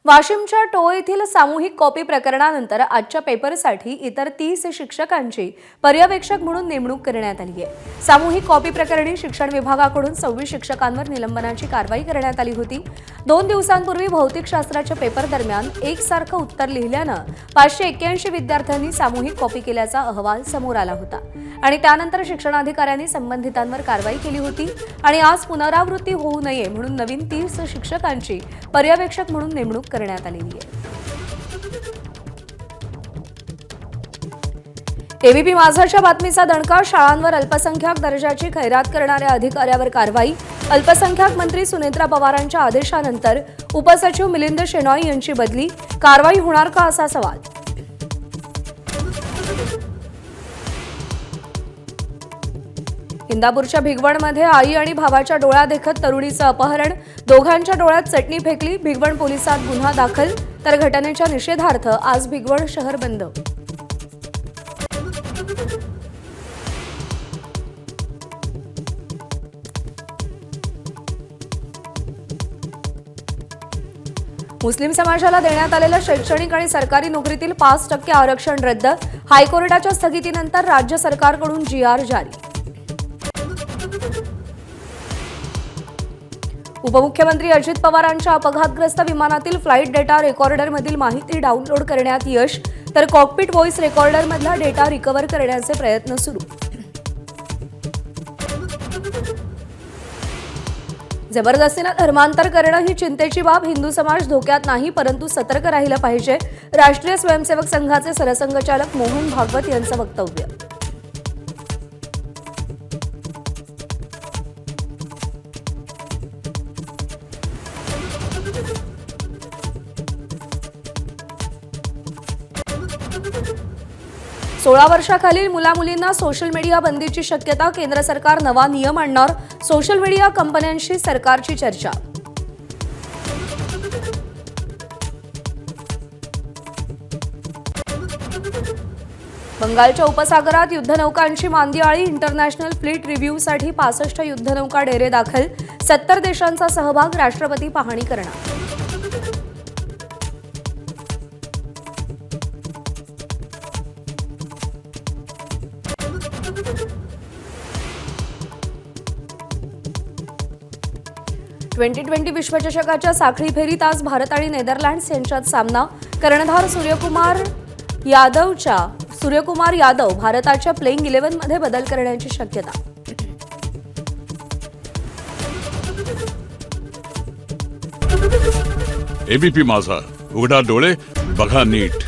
वाशिमच्या टोळ येथील सामूहिक कॉपी प्रकरणानंतर आजच्या पेपरसाठी इतर 30 शिक्षकांची पर्यवेक्षक म्हणून नेमणूक करण्यात आली आहे। सामूहिक कॉपी प्रकरणी शिक्षण विभागाकडून 26 शिक्षकांवर निलंबनाची कारवाई करण्यात आली होती। 2 दिवसांपूर्वी भौतिकशास्त्राच्या पेपर दरम्यान एकसारखं उत्तर लिहिल्यानं 581 विद्यार्थ्यांनी सामूहिक कॉपी केल्याचा अहवाल समोर आला होता आणि त्यानंतर शिक्षणाधिकाऱ्यांनी संबंधितांवर कारवाई केली होती आणि आज पुनरावृत्ती होऊ नये म्हणून नवीन 30 शिक्षकांची पर्यवेक्षक म्हणून नेमणूक करण्यात आलेली आहे। एबीपी माझाच्या बातमीचा दणका, शाळांवर अल्पसंख्याक दर्जाची खैरात करणाऱ्या अधिकाऱ्यावर कारवाई। अल्पसंख्याक मंत्री सुनेत्रा पवारांच्या आदेशानंतर उपसचिव मिलिंद शेनॉय यांची बदली, कारवाई होणार का असा सवाल। इंदापूरच्या भिगवणमध्ये आई आणि भावाच्या डोळ्या देखत तरुणीचं अपहरण, दोघांच्या डोळ्यात चटणी फेकली, भिगवण पोलिसात गुन्हा दाखल। तर घटनेच्या निषेधार्थ आज भिगवण शहर बंद। मुस्लिम समाजाला देण्यात आलेलं शैक्षणिक आणि सरकारी नोकरीतील 5% आरक्षण रद्द, हायकोर्टाच्या स्थगितीनंतर राज्य सरकारकडून GR जारी। उपमुख्यमंत्री अजित पवारांच्या अपघातग्रस्त विमानातील फ्लाईट डेटा रेकॉर्डरमधील माहिती डाउनलोड करण्यात यश, तर कॉकपिट व्हॉइस रेकॉर्डरमधला डेटा रिकव्हर करण्याचे प्रयत्न सुरू। जबरदस्तीने धर्मांतर करणं ही चिंतेची बाब, हिंदू समाज धोक्यात नाही परंतु सतर्क राहिलं पाहिजे, राष्ट्रीय स्वयंसेवक संघाचे सरसंघचालक मोहन भागवत यांचं वक्तव्य। सोळा वर्षाखालील मुलामुलींना सोशल मीडिया बंदीची शक्यता, केंद्र सरकार नवा नियम आणणार, सोशल मीडिया कंपन्यांशी सरकारची चर्चा। बंगालच्या उपसागरात युद्धनौकांची मांदियाळी, इंटरनॅशनल फ्लीट रिव्ह्यूसाठी 65 युद्धनौका डेरे दाखल, 70 देशांचा सहभाग, राष्ट्रपती पाहणी करणार। T20 विश्वचषकाच्या साखळी फेरीत आज भारत आणि नेदरलँड्स यांच्यात सामना। कर्णधार सूर्यकुमार यादव भारताच्या प्लेइंग 11 मध्ये बदल करण्याची शक्यता। एबीपी माझा, उघडा डोळे बघा नीट।